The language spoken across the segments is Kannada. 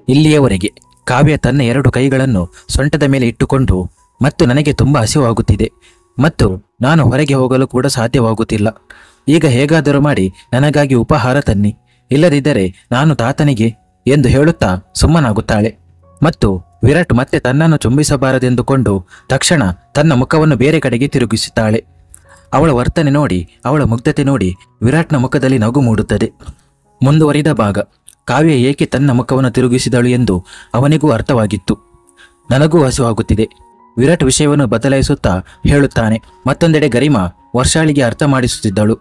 ಇಲ್ಲಿಯವರೆಗೆ ಕಾವ್ಯ ತನ್ನ 2 ಕೈಗಳನ್ನು ಸೊಂಟದ ಮೇಲೆ ಇಟ್ಟುಕೊಂಡು ಮತ್ತು ನನಗೆ ತುಂಬ ಹಸಿವಾಗುತ್ತಿದೆ ಮತ್ತು ನಾನು ಹೊರಗೆ ಹೋಗಲು ಕೂಡ ಸಾಧ್ಯವಾಗುತ್ತಿಲ್ಲ. ಈಗ ಹೇಗಾದರೂ ಮಾಡಿ ನನಗಾಗಿ ಉಪಹಾರ ತನ್ನಿ, ಇಲ್ಲದಿದ್ದರೆ ನಾನು ತಾತನಿಗೆ ಎಂದು ಹೇಳುತ್ತಾ ಸುಮ್ಮನಾಗುತ್ತಾಳೆ. ಮತ್ತು ವಿರಾಟ್ ಮತ್ತೆ ತನ್ನನ್ನು ಚುಂಬಿಸಬಾರದೆಂದುಕೊಂಡು ತಕ್ಷಣ ತನ್ನ ಮುಖವನ್ನು ಬೇರೆ ಕಡೆಗೆ ತಿರುಗಿಸುತ್ತಾಳೆ. ಅವಳ ವರ್ತನೆ ನೋಡಿ, ಅವಳ ಮುಗ್ಧತೆ ನೋಡಿ ವಿರಾಟ್ನ ಮುಖದಲ್ಲಿ ನಗು ಮೂಡುತ್ತದೆ. ಮುಂದುವರಿದ ಭಾಗ. ಕಾವ್ಯ ಏಕೆ ತನ್ನ ಮುಖವನ್ನು ತಿರುಗಿಸಿದಳು ಎಂದು ಅವನಿಗೂ ಅರ್ಥವಾಗಿತ್ತು. ನನಗೂ ಹಸಿವಾಗುತ್ತಿದೆ, ವಿರಾಟ್ ವಿಷಯವನ್ನು ಬದಲಾಯಿಸುತ್ತಾ ಹೇಳುತ್ತಾನೆ. ಮತ್ತೊಂದೆಡೆ ಗರಿಮಾ ವರ್ಷಾಳಿಗೆ ಅರ್ಥ ಮಾಡಿಸುತ್ತಿದ್ದಳು.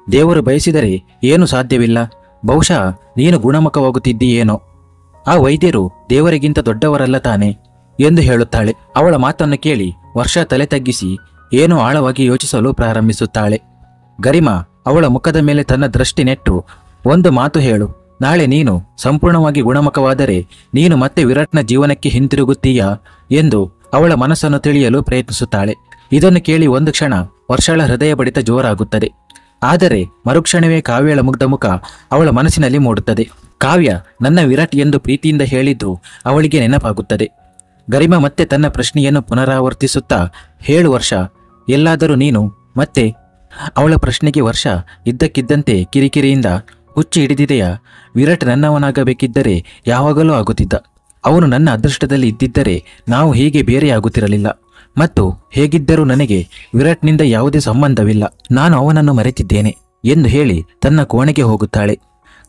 ದೇವರು ಬಯಸಿದರೆ ಏನು ಸಾಧ್ಯವಿಲ್ಲ, ಬಹುಶಃ ನೀನು ಗುಣಮುಖವಾಗುತ್ತಿದ್ದೀಯೇನೋ, ಆ ವೈದ್ಯರು ದೇವರಿಗಿಂತ ದೊಡ್ಡವರಲ್ಲ ತಾನೆ ಎಂದು ಹೇಳುತ್ತಾಳೆ. ಅವಳ ಮಾತನ್ನು ಕೇಳಿ ವರ್ಷ ತಲೆ ತಗ್ಗಿಸಿ ಏನೋ ಆಳವಾಗಿ ಯೋಚಿಸಲು ಪ್ರಾರಂಭಿಸುತ್ತಾಳೆ. ಗರಿಮಾ ಅವಳ ಮುಖದ ಮೇಲೆ ತನ್ನ ದೃಷ್ಟಿ ನೆಟ್ಟು, ಒಂದು ಮಾತು ಹೇಳು, ನಾಳೆ ನೀನು ಸಂಪೂರ್ಣವಾಗಿ ಗುಣಮುಖವಾದರೆ ನೀನು ಮತ್ತೆ ವಿರಾಟ್ನ ಜೀವನಕ್ಕೆ ಹಿಂತಿರುಗುತ್ತೀಯಾ ಎಂದು ಅವಳ ಮನಸ್ಸನ್ನು ತಿಳಿಯಲು ಪ್ರಯತ್ನಿಸುತ್ತಾಳೆ. ಇದನ್ನು ಕೇಳಿ ಒಂದು ಕ್ಷಣ ವರ್ಷಳ ಹೃದಯ ಬಡಿತ ಜೋರಾಗುತ್ತದೆ. ಆದರೆ ಮರುಕ್ಷಣವೇ ಕಾವ್ಯಳ ಮುಗ್ಧ ಮುಖ ಅವಳ ಮನಸ್ಸಿನಲ್ಲಿ ಮೂಡುತ್ತದೆ. ಕಾವ್ಯ ನನ್ನ ವಿರಾಟ್ ಎಂದು ಪ್ರೀತಿಯಿಂದ ಹೇಳಿದ್ದು ಅವಳಿಗೆ ನೆನಪಾಗುತ್ತದೆ. ಗರಿಮಾ ಮತ್ತೆ ತನ್ನ ಪ್ರಶ್ನೆಯನ್ನು ಪುನರಾವರ್ತಿಸುತ್ತಾ, ಹೇಳು ವರ್ಷ, ಎಲ್ಲಾದರೂ ನೀನು ಮತ್ತೆ? ಅವಳ ಪ್ರಶ್ನೆಗೆ ವರ್ಷ ಇದ್ದಕ್ಕಿದ್ದಂತೆ ಕಿರಿಕಿರಿಯಿಂದ, ಹುಚ್ಚು ಹಿಡಿದಿದೆಯಾ? ವಿರಾಟ್ ನನ್ನವನಾಗಬೇಕಿದ್ದರೆ ಯಾವಾಗಲೂ ಆಗುತ್ತಿದ್ದ. ಅವನು ನನ್ನ ಅದೃಷ್ಟದಲ್ಲಿ ಇದ್ದಿದ್ದರೆ ನಾವು ಹೀಗೆ ಬೇರೆಯಾಗುತ್ತಿರಲಿಲ್ಲ. ಮತ್ತು ಹೇಗಿದ್ದರೂ ನನಗೆ ವಿರಾಟ್ನಿಂದ ಯಾವುದೇ ಸಂಬಂಧವಿಲ್ಲ, ನಾನು ಅವನನ್ನು ಮರೆತಿದ್ದೇನೆ ಎಂದು ಹೇಳಿ ತನ್ನ ಕೋಣೆಗೆ ಹೋಗುತ್ತಾಳೆ.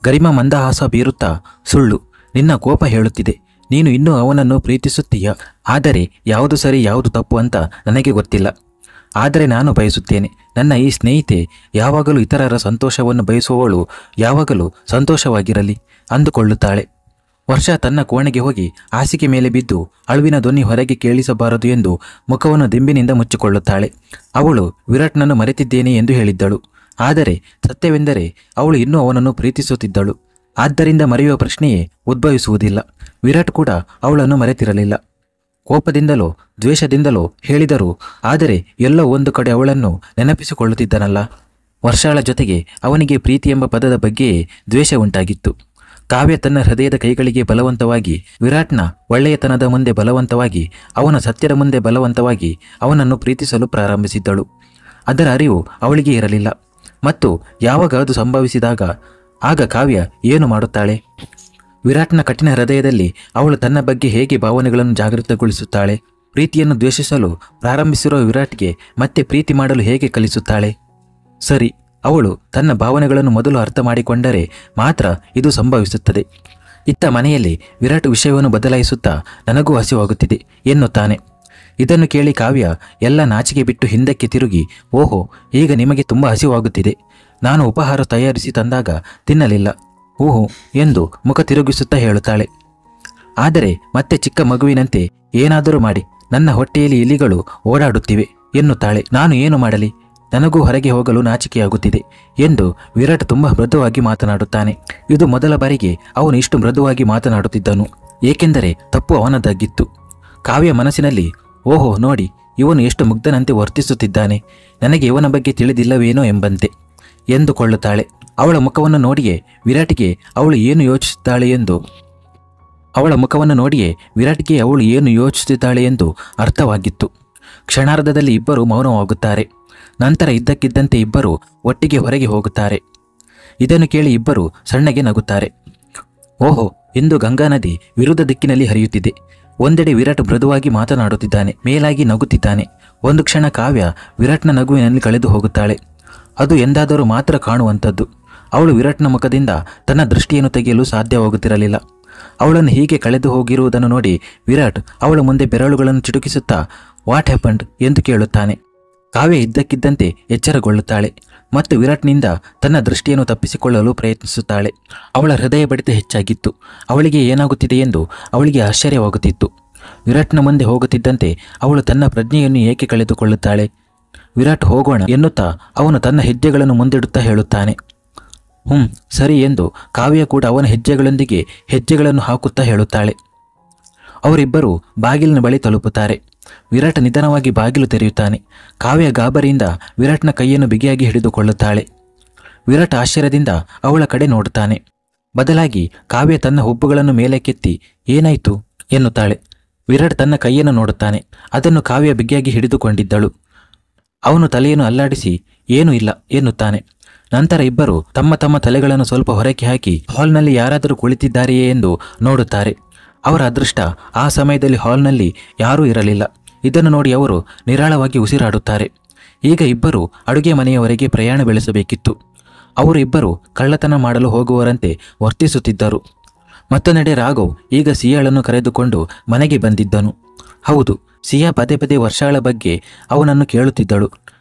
ಗರಿಮಾ ಮಂದಹಾಸ ಬೀರುತ್ತಾ, ಸುಳ್ಳು, ನಿನ್ನ ಕೋಪ ಹೇಳುತ್ತಿದೆ, ನೀನು ಇನ್ನೂ ಅವನನ್ನು ಪ್ರೀತಿಸುತ್ತೀಯ. ಆದರೆ ಯಾವುದು ಸರಿ ಯಾವುದು ತಪ್ಪು ಅಂತ ನನಗೆ ಗೊತ್ತಿಲ್ಲ. ಆದರೆ ನಾನು ಬಯಸುತ್ತೇನೆ, ನನ್ನ ಈ ಸ್ನೇಹಿತೆ ಯಾವಾಗಲೂ ಇತರರ ಸಂತೋಷವನ್ನು ಬಯಸುವವಳು ಯಾವಾಗಲೂ ಸಂತೋಷವಾಗಿರಲಿ ಅಂದುಕೊಳ್ಳುತ್ತಾಳೆ. ವರ್ಷ ತನ್ನ ಕೋಣೆಗೆ ಹೋಗಿ ಹಾಸಿಗೆ ಮೇಲೆ ಬಿದ್ದು ಅಳುವಿನ ಧ್ವನಿ ಹೊರಗೆ ಕೇಳಿಸಬಾರದು ಎಂದು ಮುಖವನ್ನು ದಿಂಬಿನಿಂದ ಮುಚ್ಚಿಕೊಳ್ಳುತ್ತಾಳೆ. ಅವಳು ವಿರಾಟ್ನನ್ನು ಮರೆತಿದ್ದೇನೆ ಎಂದು ಹೇಳಿದ್ದಳು. ಆದರೆ ಸತ್ಯವೆಂದರೆ ಅವಳು ಇನ್ನೂ ಅವನನ್ನು ಪ್ರೀತಿಸುತ್ತಿದ್ದಳು. ಆದ್ದರಿಂದ ಮರೆಯುವ ಪ್ರಶ್ನೆಯೇ ಉದ್ಭವಿಸುವುದಿಲ್ಲ. ವಿರಾಟ್ ಕೂಡ ಅವಳನ್ನು ಮರೆತಿರಲಿಲ್ಲ. ಕೋಪದಿಂದಲೋ ದ್ವೇಷದಿಂದಲೋ ಹೇಳಿದರು, ಆದರೆ ಎಲ್ಲೋ ಒಂದು ಕಡೆ ಅವಳನ್ನು ನೆನಪಿಸಿಕೊಳ್ಳುತ್ತಿದ್ದನಲ್ಲ. ವರ್ಷಾಳ ಜೊತೆಗೆ ಅವನಿಗೆ ಪ್ರೀತಿ ಎಂಬ ಪದದ ಬಗ್ಗೆಯೇ ದ್ವೇಷ ಉಂಟಾಗಿತ್ತು. ಕಾವ್ಯ ತನ್ನ ಹೃದಯದ ಕೈಗಳಿಗೆ ಬಲವಂತವಾಗಿ, ವಿರಾಟ್ನ ಒಳ್ಳೆಯತನದ ಮುಂದೆ ಬಲವಂತವಾಗಿ, ಅವನ ಸತ್ಯದ ಮುಂದೆ ಬಲವಂತವಾಗಿ ಅವನನ್ನು ಪ್ರೀತಿಸಲು ಪ್ರಾರಂಭಿಸಿದ್ದಳು. ಅದರ ಅರಿವು ಅವಳಿಗೆ ಇರಲಿಲ್ಲ. ಮತ್ತು ಯಾವಾಗ ಅದು ಸಂಭವಿಸಿದಾಗ ಆಗ ಕಾವ್ಯ ಏನು ಮಾಡುತ್ತಾಳೆ? ವಿರಾಟ್ನ ಕಠಿಣ ಹೃದಯದಲ್ಲಿ ಅವಳು ತನ್ನ ಬಗ್ಗೆ ಹೇಗೆ ಭಾವನೆಗಳನ್ನು ಜಾಗೃತಗೊಳಿಸುತ್ತಾಳೆ? ಪ್ರೀತಿಯನ್ನು ದ್ವೇಷಿಸಲು ಪ್ರಾರಂಭಿಸಿರುವ ವಿರಾಟ್ಗೆ ಮತ್ತೆ ಪ್ರೀತಿ ಮಾಡಲು ಹೇಗೆ ಕಲಿಸುತ್ತಾಳೆ? ಸರಿ, ಅವಳು ತನ್ನ ಭಾವನೆಗಳನ್ನು ಮೊದಲು ಅರ್ಥ ಮಾಡಿಕೊಂಡರೆ ಮಾತ್ರ ಇದು ಸಂಭವಿಸುತ್ತದೆ. ಇತ್ತ ಮನೆಯಲ್ಲಿ ವಿರಾಟ್ ವಿಷಯವನ್ನು ಬದಲಾಯಿಸುತ್ತಾ, ನನಗೂ ಹಸಿವಾಗುತ್ತಿದೆ ಎನ್ನುತ್ತಾನೆ. ಇದನ್ನು ಕೇಳಿ ಕಾವ್ಯ ಎಲ್ಲ ನಾಚಿಕೆ ಬಿಟ್ಟು ಹಿಂದಕ್ಕೆ ತಿರುಗಿ, ಓಹೋ, ಈಗ ನಿಮಗೆ ತುಂಬ ಹಸಿವಾಗುತ್ತಿದೆ, ನಾನು ಉಪಹಾರ ತಯಾರಿಸಿ ತಂದಾಗ ತಿನ್ನಲಿಲ್ಲ, ಓಹೋ ಎಂದು ಮುಖ ತಿರುಗಿಸುತ್ತಾ ಹೇಳುತ್ತಾಳೆ. ಆದರೆ ಮತ್ತೆ ಚಿಕ್ಕ ಮಗುವಿನಂತೆ, ಏನಾದರೂ ಮಾಡಿ, ನನ್ನ ಹೊಟ್ಟೆಯಲ್ಲಿ ಇಲಿಗಳು ಓಡಾಡುತ್ತಿವೆ ಎನ್ನುತ್ತಾಳೆ. ನಾನು ಏನು ಮಾಡಲಿ, ನನಗೂ ಹೊರಗೆ ಹೋಗಲು ನಾಚಿಕೆಯಾಗುತ್ತಿದೆ ಎಂದು ವಿರಾಟ್ ತುಂಬ ಮೃದುವಾಗಿ ಮಾತನಾಡುತ್ತಾನೆ. ಇದು ಮೊದಲ ಬಾರಿಗೆ ಅವನು ಇಷ್ಟು ಮೃದುವಾಗಿ ಮಾತನಾಡುತ್ತಿದ್ದನು, ಏಕೆಂದರೆ ತಪ್ಪು ಅವನದ್ದಾಗಿತ್ತು. ಕಾವ್ಯ ಮನಸ್ಸಿನಲ್ಲಿ, ಓಹೋ ನೋಡಿ, ಇವನು ಎಷ್ಟು ಮುಗ್ಧನಂತೆ ವರ್ತಿಸುತ್ತಿದ್ದಾನೆ, ನನಗೆ ಇವನ ಬಗ್ಗೆ ತಿಳಿದಿಲ್ಲವೇನೋ ಎಂಬಂತೆ ಎಂದುಕೊಳ್ಳುತ್ತಾಳೆ. ಅವಳ ಮುಖವನ್ನು ನೋಡಿಯೇ ವಿರಾಟ್ಗೆ ಅವಳು ಏನು ಯೋಚಿಸುತ್ತಿದ್ದಾಳೆ ಎಂದು ಅರ್ಥವಾಗಿತ್ತು. ಕ್ಷಣಾರ್ಧದಲ್ಲಿ ಇಬ್ಬರು ಮೌನವಾಗುತ್ತಾರೆ. ನಂತರ ಇದ್ದಕ್ಕಿದ್ದಂತೆ ಇಬ್ಬರು ಒಟ್ಟಿಗೆ ಹೊರಗೆ ಹೋಗುತ್ತಾರೆ. ಇದನ್ನು ಕೇಳಿ ಇಬ್ಬರು ಸಣ್ಣಗೆ ನಗುತ್ತಾರೆ. ಓಹೋ, ಇಂದು ಗಂಗಾ ನದಿ ವಿರುದ್ಧ ದಿಕ್ಕಿನಲ್ಲಿ ಹರಿಯುತ್ತಿದೆ. ಒಂದೆಡೆ ವಿರಾಟ್ ಮೃದುವಾಗಿ ಮಾತನಾಡುತ್ತಿದ್ದಾನೆ, ಮೇಲಾಗಿ ನಗುತ್ತಿದ್ದಾನೆ. ಒಂದು ಕ್ಷಣ ಕಾವ್ಯ ವಿರಾಟ್ನ ನಗುವಿನಲ್ಲಿ ಕಳೆದು ಹೋಗುತ್ತಾಳೆ. ಅದು ಎಂದಾದರೂ ಮಾತ್ರ ಕಾಣುವಂಥದ್ದು. ಅವಳು ವಿರಾಟ್ನ ಮುಖದಿಂದ ತನ್ನ ದೃಷ್ಟಿಯನ್ನು ತೆಗೆಯಲು ಸಾಧ್ಯವಾಗುತ್ತಿರಲಿಲ್ಲ. ಅವಳನ್ನು ಹೀಗೆ ಕಳೆದು ಹೋಗಿರುವುದನ್ನು ನೋಡಿ ವಿರಾಟ್ ಅವಳ ಮುಂದೆ ಬೆರಳುಗಳನ್ನು ಚಿಟುಕಿಸುತ್ತಾ, ವಾಟ್ ಹ್ಯಾಪಂಡ್ ಎಂದು ಕೇಳುತ್ತಾನೆ. ಕಾವ್ಯ ಇದ್ದಕ್ಕಿದ್ದಂತೆ ಎಚ್ಚರಗೊಳ್ಳುತ್ತಾಳೆ ಮತ್ತು ವಿರಾಟ್ನಿಂದ ತನ್ನ ದೃಷ್ಟಿಯನ್ನು ತಪ್ಪಿಸಿಕೊಳ್ಳಲು ಪ್ರಯತ್ನಿಸುತ್ತಾಳೆ. ಅವಳ ಹೃದಯ ಬಡಿತ ಹೆಚ್ಚಾಗಿತ್ತು. ಅವಳಿಗೆ ಏನಾಗುತ್ತಿದೆ ಎಂದು ಅವಳಿಗೆ ಆಶ್ಚರ್ಯವಾಗುತ್ತಿತ್ತು. ವಿರಾಟ್ನ ಮುಂದೆ ಹೋಗುತ್ತಿದ್ದಂತೆ ಅವಳು ತನ್ನ ಪ್ರಜ್ಞೆಯನ್ನು ಏಕೆ ಕಳೆದುಕೊಳ್ಳುತ್ತಾಳೆ? ವಿರಾಟ್ ಹೋಗೋಣ ಎನ್ನುತ್ತಾ ಅವನು ತನ್ನ ಹೆಜ್ಜೆಗಳನ್ನು ಮುಂದಿಡುತ್ತಾ ಹೇಳುತ್ತಾನೆ. ಸರಿ ಎಂದು ಕಾವ್ಯ ಕೂಡ ಅವನ ಹೆಜ್ಜೆಗಳೊಂದಿಗೆ ಹೆಜ್ಜೆಗಳನ್ನು ಹಾಕುತ್ತಾ ಹೇಳುತ್ತಾಳೆ. ಅವರಿಬ್ಬರು ಬಾಗಿಲಿನ ಬಳಿ ತಲುಪುತ್ತಾರೆ. ವಿರಾಟ್ ನಿಧಾನವಾಗಿ ಬಾಗಿಲು ತೆರೆಯುತ್ತಾನೆ. ಕಾವ್ಯ ಗಾಬರಿಯಿಂದ ವಿರಾಟ್ನ ಕೈಯನ್ನು ಬಿಗಿಯಾಗಿ ಹಿಡಿದುಕೊಳ್ಳುತ್ತಾಳೆ. ವಿರಾಟ್ ಆಶ್ಚರ್ಯದಿಂದ ಅವಳ ಕಡೆ ನೋಡುತ್ತಾನೆ. ಬದಲಾಗಿ ಕಾವ್ಯ ತನ್ನ ಹುಬ್ಬುಗಳನ್ನು ಮೇಲಕ್ಕೆತ್ತಿ ಏನಾಯ್ತು ಎನ್ನುತ್ತಾಳೆ. ವಿರಾಟ್ ತನ್ನ ಕೈಯನ್ನು ನೋಡುತ್ತಾನೆ. ಅದನ್ನು ಕಾವ್ಯ ಬಿಗಿಯಾಗಿ ಹಿಡಿದುಕೊಂಡಿದ್ದಳು. ಅವನು ತಲೆಯನ್ನು ಅಲ್ಲಾಡಿಸಿ ಏನೂ ಇಲ್ಲ ಎನ್ನುತ್ತಾನೆ. ನಂತರ ಇಬ್ಬರು ತಮ್ಮ ತಮ್ಮ ತಲೆಗಳನ್ನು ಸ್ವಲ್ಪ ಹೊರಕ್ಕೆ ಹಾಕಿ ಹಾಲ್ನಲ್ಲಿ ಯಾರಾದರೂ ಕುಳಿತಿದ್ದಾರೆಯೇ ಎಂದು ನೋಡುತ್ತಾರೆ. ಅವರ ಅದೃಷ್ಟ ಆ ಸಮಯದಲ್ಲಿ ಹಾಲ್ನಲ್ಲಿ ಯಾರೂ ಇರಲಿಲ್ಲ. ಇದನ್ನು ನೋಡಿ ಅವರು ನಿರಾಳವಾಗಿ ಉಸಿರಾಡುತ್ತಾರೆ. ಈಗ ಇಬ್ಬರು ಅಡುಗೆ ಮನೆಯವರೆಗೆ ಪ್ರಯಾಣ ಬೆಳೆಸಬೇಕಿತ್ತು. ಅವರು ಇಬ್ಬರು ಕಳ್ಳತನ ಮಾಡಲು ಹೋಗುವರಂತೆ ವರ್ತಿಸುತ್ತಿದ್ದರು. ಮತ್ತೊಂದೆಡೆ ರಾಘವ್ ಈಗ ಸಿಯಾಳನ್ನು ಕರೆದುಕೊಂಡು ಮನೆಗೆ ಬಂದಿದ್ದನು. ಹೌದು, ಸಿಯಾ ಪದೇ ಪದೇ ವರ್ಷಗಳ ಬಗ್ಗೆ ಅವನನ್ನು ಕೇಳುತ್ತಿದ್ದಳು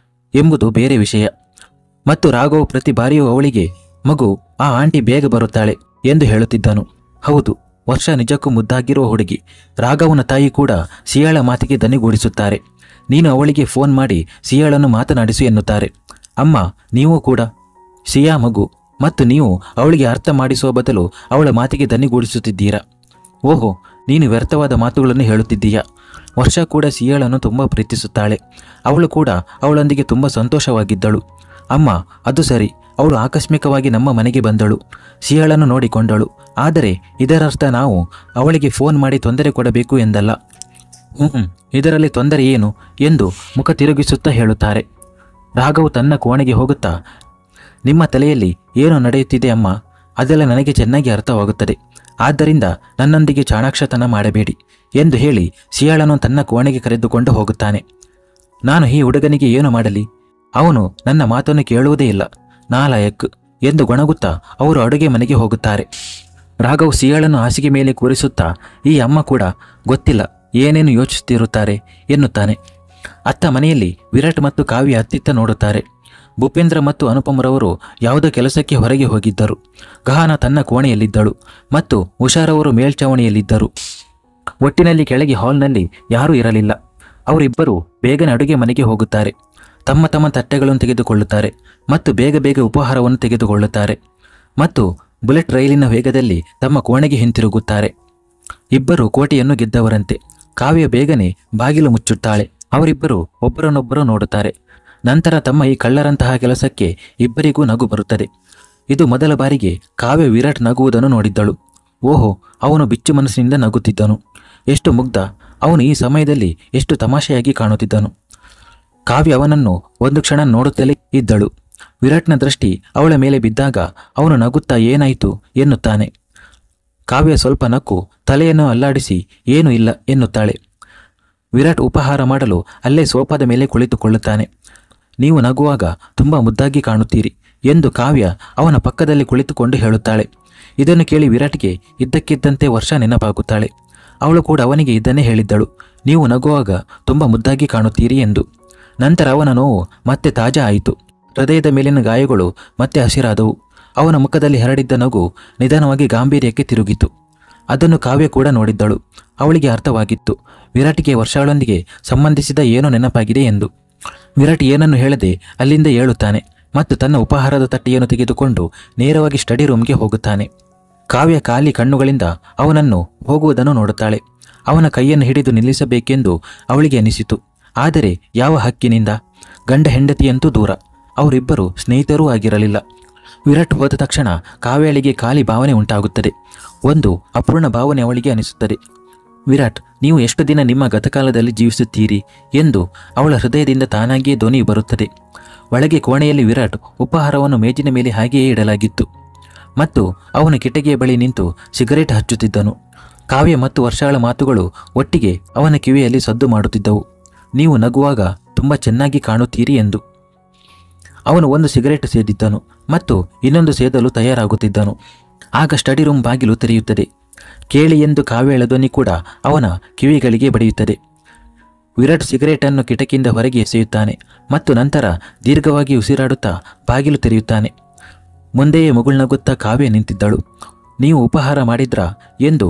ಎಂಬುದು ಬೇರೆ ವಿಷಯ. ಮತ್ತು ರಾಘವ್ ಪ್ರತಿ ಬಾರಿಯೂ ಅವಳಿಗೆ ಮಗು, ಆ ಆಂಟಿ ಬೇಗ ಬರುತ್ತಾಳೆ ಎಂದು ಹೇಳುತ್ತಿದ್ದನು. ಹೌದು, ವರ್ಷ ನಿಜಕ್ಕೂ ಮುದ್ದಾಗಿರುವ ಹುಡುಗಿ. ರಾಘವನ ತಾಯಿ ಕೂಡ ಸಿಯಾಳ ಮಾತಿಗೆ ದನಿಗೂಡಿಸುತ್ತಾರೆ. ನೀನು ಅವಳಿಗೆ ಫೋನ್ ಮಾಡಿ ಸಿಯಾಳನ್ನು ಮಾತನಾಡಿಸು ಎನ್ನುತ್ತಾರೆ. ಅಮ್ಮ, ನೀವು ಕೂಡ ಸಿಯಾ ಮಗು, ಮತ್ತು ನೀವು ಅವಳಿಗೆ ಅರ್ಥ ಮಾಡಿಸುವ ಬದಲು ಅವಳ ಮಾತಿಗೆ ದನಿಗೂಡಿಸುತ್ತಿದ್ದೀರಾ. ಓಹೋ, ನೀನು ವ್ಯರ್ಥವಾದ ಮಾತುಗಳನ್ನು ಹೇಳುತ್ತಿದ್ದೀಯಾ. ವರ್ಷ ಕೂಡ ಸಿಯಾಳನ್ನು ತುಂಬ ಪ್ರೀತಿಸುತ್ತಾಳೆ. ಅವಳು ಕೂಡ ಅವಳೊಂದಿಗೆ ತುಂಬ ಸಂತೋಷವಾಗಿದ್ದಳು. ಅಮ್ಮ, ಅದು ಸರಿ, ಅವಳು ಆಕಸ್ಮಿಕವಾಗಿ ನಮ್ಮ ಮನೆಗೆ ಬಂದಳು, ಸಿಯಾಳನ್ನು ನೋಡಿಕೊಂಡಳು. ಆದರೆ ಇದರರ್ಥ ನಾವು ಅವಳಿಗೆ ಫೋನ್ ಮಾಡಿ ತೊಂದರೆ ಕೊಡಬೇಕು ಎಂದಲ್ಲ. ಇದರಲ್ಲಿ ತೊಂದರೆ ಏನು ಎಂದು ಮುಖ ತಿರುಗಿಸುತ್ತಾ ಹೇಳುತ್ತಾರೆ. ರಾಘವ್ ತನ್ನ ಕೋಣೆಗೆ ಹೋಗುತ್ತಾ, ನಿಮ್ಮ ತಲೆಯಲ್ಲಿ ಏನು ನಡೆಯುತ್ತಿದೆ ಅಮ್ಮ, ಅದೆಲ್ಲ ನನಗೆ ಚೆನ್ನಾಗಿ ಅರ್ಥವಾಗುತ್ತದೆ. ಆದ್ದರಿಂದ ನನ್ನೊಂದಿಗೆ ಚಾಣಾಕ್ಷತನ ಮಾಡಬೇಡಿ ಎಂದು ಹೇಳಿ ಸಿಯಾಳನ್ನು ತನ್ನ ಕೋಣೆಗೆ ಕರೆದುಕೊಂಡು ಹೋಗುತ್ತಾನೆ. ನಾನು ಈ ಹುಡುಗನಿಗೆ ಏನು ಮಾಡಲಿ, ಅವನು ನನ್ನ ಮಾತನ್ನು ಕೇಳುವುದೇ ಇಲ್ಲ, ನಾಲಾಯಕ್ ಎಂದು ಗೊಣಗುತ್ತಾ ಅವರು ಅಡುಗೆ ಮನೆಗೆ ಹೋಗುತ್ತಾರೆ. ರಾಘವ್ ಸಿಯಾಳನ್ನು ಹಾಸಿಗೆ ಮೇಲೆ ಕೂರಿಸುತ್ತಾ, ಈ ಅಮ್ಮ ಕೂಡ ಗೊತ್ತಿಲ್ಲ ಏನೇನು ಯೋಚಿಸುತ್ತಿರುತ್ತಾರೆ ಎನ್ನುತ್ತಾನೆ. ಅತ್ತ ಮನೆಯಲ್ಲಿ ವಿರಾಟ್ ಮತ್ತು ಕಾವ್ಯ ಅತ್ತಿತ್ತ ನೋಡುತ್ತಾರೆ. ಭೂಪೇಂದ್ರ ಮತ್ತು ಅನುಪಮರವರು ಯಾವುದೋ ಕೆಲಸಕ್ಕೆ ಹೊರಗೆ ಹೋಗಿದ್ದರು. ಗಹಾನ ತನ್ನ ಕೋಣೆಯಲ್ಲಿದ್ದಳು ಮತ್ತು ಉಷಾರವರು ಮೇಲ್ಛಾವಣಿಯಲ್ಲಿದ್ದರು. ಒಟ್ಟಿನಲ್ಲಿ ಕೆಳಗೆ ಹಾಲ್ನಲ್ಲಿ ಯಾರೂ ಇರಲಿಲ್ಲ. ಅವರಿಬ್ಬರು ಬೇಗನೆ ಅಡುಗೆ ಮನೆಗೆ ಹೋಗುತ್ತಾರೆ. ತಮ್ಮ ತಮ್ಮ ತಟ್ಟೆಗಳನ್ನು ತೆಗೆದುಕೊಳ್ಳುತ್ತಾರೆ ಮತ್ತು ಬೇಗ ಬೇಗ ಉಪಹಾರವನ್ನು ತೆಗೆದುಕೊಳ್ಳುತ್ತಾರೆ ಮತ್ತು ಬುಲೆಟ್ ರೈಲಿನ ವೇಗದಲ್ಲಿ ತಮ್ಮ ಕೋಣೆಗೆ ಹಿಂತಿರುಗುತ್ತಾರೆ. ಇಬ್ಬರು ಕೋಟೆಯನ್ನು ಗೆದ್ದವರಂತೆ. ಕಾವ್ಯ ಬೇಗನೆ ಬಾಗಿಲು ಮುಚ್ಚುತ್ತಾಳೆ. ಅವರಿಬ್ಬರು ಒಬ್ಬರನ್ನೊಬ್ಬರು ನೋಡುತ್ತಾರೆ. ನಂತರ ತಮ್ಮ ಈ ಕಳ್ಳರಂತಹ ಕೆಲಸಕ್ಕೆ ಇಬ್ಬರಿಗೂ ನಗು ಬರುತ್ತದೆ. ಇದು ಮೊದಲ ಬಾರಿಗೆ ಕಾವ್ಯ ವಿರಾಟ್ ನಗುವುದನ್ನು ನೋಡಿದ್ದಳು. ಓಹೋ, ಅವನು ಬಿಚ್ಚು ಮನಸ್ಸಿನಿಂದ ನಗುತ್ತಿದ್ದನು. ಎಷ್ಟು ಮುಗ್ಧ! ಅವನು ಈ ಸಮಯದಲ್ಲಿ ಎಷ್ಟು ತಮಾಷೆಯಾಗಿ ಕಾಣುತ್ತಿದ್ದನು. ಕಾವ್ಯ ಅವನನ್ನು ಒಂದು ಕ್ಷಣ ನೋಡುತ್ತಲೇ ಇದ್ದಳು. ವಿರಾಟ್ನ ದೃಷ್ಟಿ ಅವಳ ಮೇಲೆ ಬಿದ್ದಾಗ ಅವನು ನಗುತ್ತಾ ಏನಾಯಿತು ಎನ್ನುತ್ತಾನೆ. ಕಾವ್ಯ ಸ್ವಲ್ಪ ನಕ್ಕು ತಲೆಯನ್ನು ಅಲ್ಲಾಡಿಸಿ ಏನೂ ಇಲ್ಲ ಎನ್ನುತ್ತಾಳೆ. ವಿರಾಟ್ ಉಪಹಾರ ಮಾಡಲು ಅಲ್ಲೇ ಸೋಫಾದ ಮೇಲೆ ಕುಳಿತುಕೊಳ್ಳುತ್ತಾನೆ. ನೀವು ನಗುವಾಗ ತುಂಬ ಮುದ್ದಾಗಿ ಕಾಣುತ್ತೀರಿ ಎಂದು ಕಾವ್ಯ ಅವನ ಪಕ್ಕದಲ್ಲಿ ಕುಳಿತುಕೊಂಡು ಹೇಳುತ್ತಾಳೆ. ಇದನ್ನು ಕೇಳಿ ವಿರಾಟ್ಗೆ ಇದ್ದಕ್ಕಿದ್ದಂತೆ ವರ್ಷ ನೆನಪಾಗುತ್ತಾಳೆ. ಅವಳು ಕೂಡ ಅವನಿಗೆ ಇದನ್ನೇ ಹೇಳಿದ್ದಳು, ನೀವು ನಗುವಾಗ ತುಂಬ ಮುದ್ದಾಗಿ ಕಾಣುತ್ತೀರಿ ಎಂದು. ನಂತರ ಅವನ ನೋವು ಮತ್ತೆ ತಾಜಾ ಆಯಿತು. ಹೃದಯದ ಮೇಲಿನ ಗಾಯಗಳು ಮತ್ತೆ ಹಸಿರಾದವು. ಅವನ ಮುಖದಲ್ಲಿ ಹರಡಿದ್ದ ನಗು ನಿಧಾನವಾಗಿ ಗಾಂಭೀರ್ಯಕ್ಕೆ ತಿರುಗಿತು. ಅದನ್ನು ಕಾವ್ಯ ಕೂಡ ನೋಡಿದ್ದಳು. ಅವಳಿಗೆ ಅರ್ಥವಾಗಿತ್ತು, ವಿರಾಟ್ಗೆ ವರ್ಷಗಳೊಂದಿಗೆ ಸಂಬಂಧಿಸಿದ ಏನೋ ನೆನಪಾಗಿದೆ ಎಂದು. ವಿರಾಟ್ ಏನನ್ನು ಹೇಳದೆ ಅಲ್ಲಿಂದ ಏಳುತ್ತಾನೆ ಮತ್ತು ತನ್ನ ಉಪಹಾರದ ತಟ್ಟೆಯನ್ನು ತೆಗೆದುಕೊಂಡು ನೇರವಾಗಿ ಸ್ಟಡಿ ರೂಮ್ಗೆ ಹೋಗುತ್ತಾನೆ. ಕಾವ್ಯ ಖಾಲಿ ಕಣ್ಣುಗಳಿಂದ ಅವನನ್ನು ಹೋಗುವುದನ್ನು ನೋಡುತ್ತಾಳೆ. ಅವನ ಕೈಯನ್ನು ಹಿಡಿದು ನಿಲ್ಲಿಸಬೇಕೆಂದು ಅವಳಿಗೆ ಅನಿಸಿತು. ಆದರೆ ಯಾವ ಹಕ್ಕಿನಿಂದ? ಗಂಡ ಹೆಂಡತಿಯಂತೂ ದೂರ, ಅವರಿಬ್ಬರು ಸ್ನೇಹಿತರೂ ಆಗಿರಲಿಲ್ಲ. ವಿರಾಟ್ ಹೋದ ತಕ್ಷಣ ಕಾವ್ಯಳಿಗೆ ಖಾಲಿ ಭಾವನೆ ಉಂಟಾಗುತ್ತದೆ. ಒಂದು ಅಪೂರ್ಣ ಭಾವನೆ ಅವಳಿಗೆ ಅನಿಸುತ್ತದೆ. ವಿರಾಟ್, ನೀವು ಎಷ್ಟು ದಿನ ನಿಮ್ಮ ಗತಕಾಲದಲ್ಲಿ ಜೀವಿಸುತ್ತೀರಿ ಎಂದು ಅವಳ ಹೃದಯದಿಂದ ತಾನಾಗಿಯೇ ಧ್ವನಿ ಬರುತ್ತದೆ. ಒಳಗೆ ಕೋಣೆಯಲ್ಲಿ ವಿರಾಟ್ ಉಪಹಾರವನ್ನು ಮೇಜಿನ ಮೇಲೆ ಹಾಗೆಯೇ ಇಡಲಾಗಿತ್ತು ಮತ್ತು ಅವನು ಕಿಟಕಿಯ ಬಳಿ ನಿಂತು ಸಿಗರೇಟ್ ಹಚ್ಚುತ್ತಿದ್ದನು. ಕಾವ್ಯ ಮತ್ತು ವರ್ಷಗಳ ಮಾತುಗಳು ಒಟ್ಟಿಗೆ ಅವನ ಕಿವಿಯಲ್ಲಿ ಸದ್ದು ಮಾಡುತ್ತಿದ್ದವು. ನೀವು ನಗುವಾಗ ತುಂಬ ಚೆನ್ನಾಗಿ ಕಾಣುತ್ತೀರಿ ಎಂದು. ಅವನು ಒಂದು ಸಿಗರೇಟ್ ಸೇದಿದ್ದನು ಮತ್ತು ಇನ್ನೊಂದು ಸೇದಲು ತಯಾರಾಗುತ್ತಿದ್ದನು. ಆಗ ಸ್ಟಡಿ ರೂಮ್ ಬಾಗಿಲು ತೆರೆಯುತ್ತದೆ. ಕೇಳಿ ಎಂದು ಕಾವ್ಯಳ ಧ್ವನಿ ಕೂಡ ಅವನ ಕಿವಿಗಳಿಗೆ ಬಡಿಯುತ್ತದೆ. ವಿರಾಟ್ ಸಿಗರೇಟನ್ನು ಕಿಟಕಿಯಿಂದ ಹೊರಗೆ ಎಸೆಯುತ್ತಾನೆ ಮತ್ತು ನಂತರ ದೀರ್ಘವಾಗಿ ಉಸಿರಾಡುತ್ತಾ ಬಾಗಿಲು ತೆರೆಯುತ್ತಾನೆ. ಮುಂದೆಯೇ ಮುಗುಳ್ನಗುತ್ತಾ ಕಾವ್ಯ ನಿಂತಿದ್ದಳು. ನೀವು ಉಪಹಾರ ಮಾಡಿದ್ರಾ ಎಂದು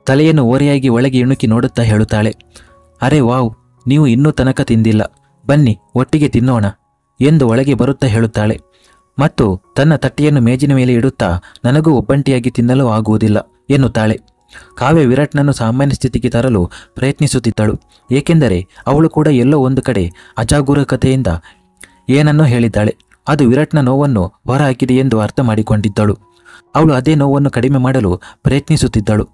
ತಲೆಯನ್ನು ಓರೆಯಾಗಿ ಒಳಗೆ ಇಣುಕಿ ನೋಡುತ್ತಾ ಹೇಳುತ್ತಾಳೆ. ಅರೆ ವಾವ್, ನೀವು ಇನ್ನೂ ತನಕ ತಿಂದಿಲ್ಲ, ಬನ್ನಿ ಒಟ್ಟಿಗೆ ತಿನ್ನೋಣ ಎಂದು ಒಳಗೆ ಬರುತ್ತಾ ಹೇಳುತ್ತಾಳೆ ಮತ್ತು ತನ್ನ ತಟ್ಟೆಯನ್ನು ಮೇಜಿನ ಮೇಲೆ ಇಡುತ್ತಾ ನನಗೂ ಒಬ್ಬಂಟಿಯಾಗಿ ತಿನ್ನಲು ಆಗುವುದಿಲ್ಲ ಎನ್ನುತ್ತಾಳೆ. ಕಾವ್ಯ ವಿರಾಟ್ನನ್ನು ಸಾಮಾನ್ಯ ಸ್ಥಿತಿಗೆ ತರಲು ಪ್ರಯತ್ನಿಸುತ್ತಿದ್ದಳು. ಏಕೆಂದರೆ ಅವಳು ಕೂಡ ಎಲ್ಲೋ ಒಂದು ಕಡೆ ಅಜಾಗರೂಕತೆಯಿಂದ ಏನನ್ನೋ ಹೇಳಿದ್ದಾಳೆ. ಅದು ವಿರಾಟ್ನ ನೋವನ್ನು ಹೊರಹಾಕಿದೆ ಎಂದು ಅರ್ಥ ಮಾಡಿಕೊಂಡಿದ್ದಳು. ಅವಳು ಅದೇ ನೋವನ್ನು ಕಡಿಮೆ ಮಾಡಲು ಪ್ರಯತ್ನಿಸುತ್ತಿದ್ದಳು.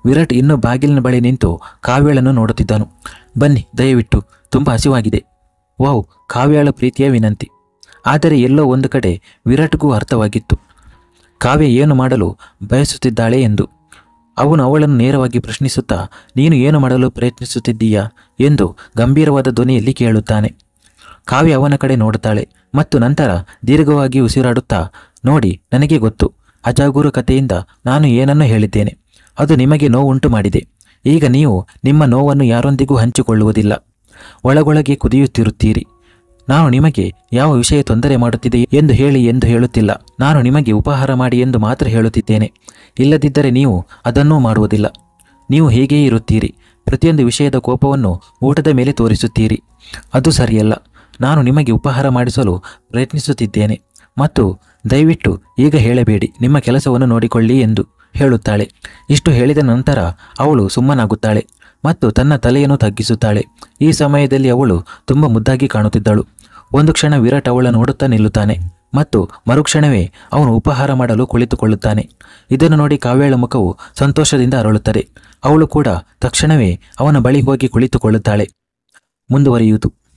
ವಿರಾಟ್ ಇನ್ನೂ ಬಾಗಿಲಿನ ಬಳಿ ನಿಂತು ಕಾವ್ಯಳನ್ನು ನೋಡುತ್ತಿದ್ದನು. ಬನ್ನಿ, ದಯವಿಟ್ಟು, ತುಂಬ ಹಸಿವಾಗಿದೆ. ವಾವ್, ಕಾವ್ಯಳ ಪ್ರೀತಿಯ ವಿನಂತಿ. ಆದರೆ ಎಲ್ಲೋ ಒಂದು ಕಡೆ ವಿರಾಟ್ಗೂ ಅರ್ಥವಾಗಿತ್ತು ಕಾವ್ಯ ಏನು ಮಾಡಲು ಬಯಸುತ್ತಿದ್ದಾಳೆ ಎಂದು. ಅವನು ಅವಳನ್ನು ನೇರವಾಗಿ ಪ್ರಶ್ನಿಸುತ್ತಾ, ನೀನು ಏನು ಮಾಡಲು ಪ್ರಯತ್ನಿಸುತ್ತಿದ್ದೀಯಾ ಎಂದು ಗಂಭೀರವಾದ ಧ್ವನಿಯಲ್ಲಿ ಕೇಳುತ್ತಾನೆ. ಕಾವ್ಯ ಅವನ ಕಡೆ ನೋಡುತ್ತಾಳೆ ಮತ್ತು ನಂತರ ದೀರ್ಘವಾಗಿ ಉಸಿರಾಡುತ್ತಾ, ನೋಡಿ, ನನಗೆ ಗೊತ್ತು, ಅಜಾಗರೂಕತೆಯಿಂದ ನಾನು ಏನನ್ನು ಹೇಳಿದ್ದೇನೆ. ಅದು ನಿಮಗೆ ನೋವುಂಟು ಮಾಡಿದೆ. ಈಗ ನೀವು ನಿಮ್ಮ ನೋವನ್ನು ಯಾರೊಂದಿಗೂ ಹಂಚಿಕೊಳ್ಳುವುದಿಲ್ಲ. ಒಳಗೊಳಗೆ ಕುದಿಯುತ್ತಿರುತ್ತೀರಿ. ನಾನು ನಿಮಗೆ ಯಾವ ವಿಷಯ ತೊಂದರೆ ಮಾಡುತ್ತಿದೆ ಎಂದು ಹೇಳುತ್ತಿಲ್ಲ. ನಾನು ನಿಮಗೆ ಉಪಹಾರ ಮಾಡಿ ಎಂದು ಮಾತ್ರ ಹೇಳುತ್ತಿದ್ದೇನೆ. ಇಲ್ಲದಿದ್ದರೆ ನೀವು ಅದನ್ನೂ ಮಾಡುವುದಿಲ್ಲ. ನೀವು ಹೀಗೇ ಇರುತ್ತೀರಿ. ಪ್ರತಿಯೊಂದು ವಿಷಯದ ಕೋಪವನ್ನು ಊಟದ ಮೇಲೆ ತೋರಿಸುತ್ತೀರಿ. ಅದು ಸರಿಯಲ್ಲ. ನಾನು ನಿಮಗೆ ಉಪಹಾರ ಮಾಡಿಸಲು ಪ್ರಯತ್ನಿಸುತ್ತಿದ್ದೇನೆ ಮತ್ತು ದಯವಿಟ್ಟು ಈಗ ಹೇಳಬೇಡಿ, ನಿಮ್ಮ ಕೆಲಸವನ್ನು ನೋಡಿಕೊಳ್ಳಿ ಎಂದು ಹೇಳುತ್ತಾಳೆ. ಇಷ್ಟು ಹೇಳಿದ ನಂತರ ಅವಳು ಸುಮ್ಮನಾಗುತ್ತಾಳೆ ಮತ್ತು ತನ್ನ ತಲೆಯನ್ನು ತಗ್ಗಿಸುತ್ತಾಳೆ. ಈ ಸಮಯದಲ್ಲಿ ಅವಳು ತುಂಬ ಮುದ್ದಾಗಿ ಕಾಣುತ್ತಿದ್ದಳು. ಒಂದು ಕ್ಷಣ ವಿರಾಟ್ ಅವಳನ್ನು ನೋಡುತ್ತಾ ನಿಲ್ಲುತ್ತಾನೆ ಮತ್ತು ಮರುಕ್ಷಣವೇ ಅವನು ಉಪಹಾರ ಮಾಡಲು ಕುಳಿತುಕೊಳ್ಳುತ್ತಾನೆ. ಇದನ್ನು ನೋಡಿ ಕಾವ್ಯಳ ಮುಖವು ಸಂತೋಷದಿಂದ ಅರಳುತ್ತದೆ. ಅವಳು ಕೂಡ ತಕ್ಷಣವೇ ಅವನ ಬಳಿ ಹೋಗಿ ಕುಳಿತುಕೊಳ್ಳುತ್ತಾಳೆ. ಮುಂದುವರಿಯುವುದು.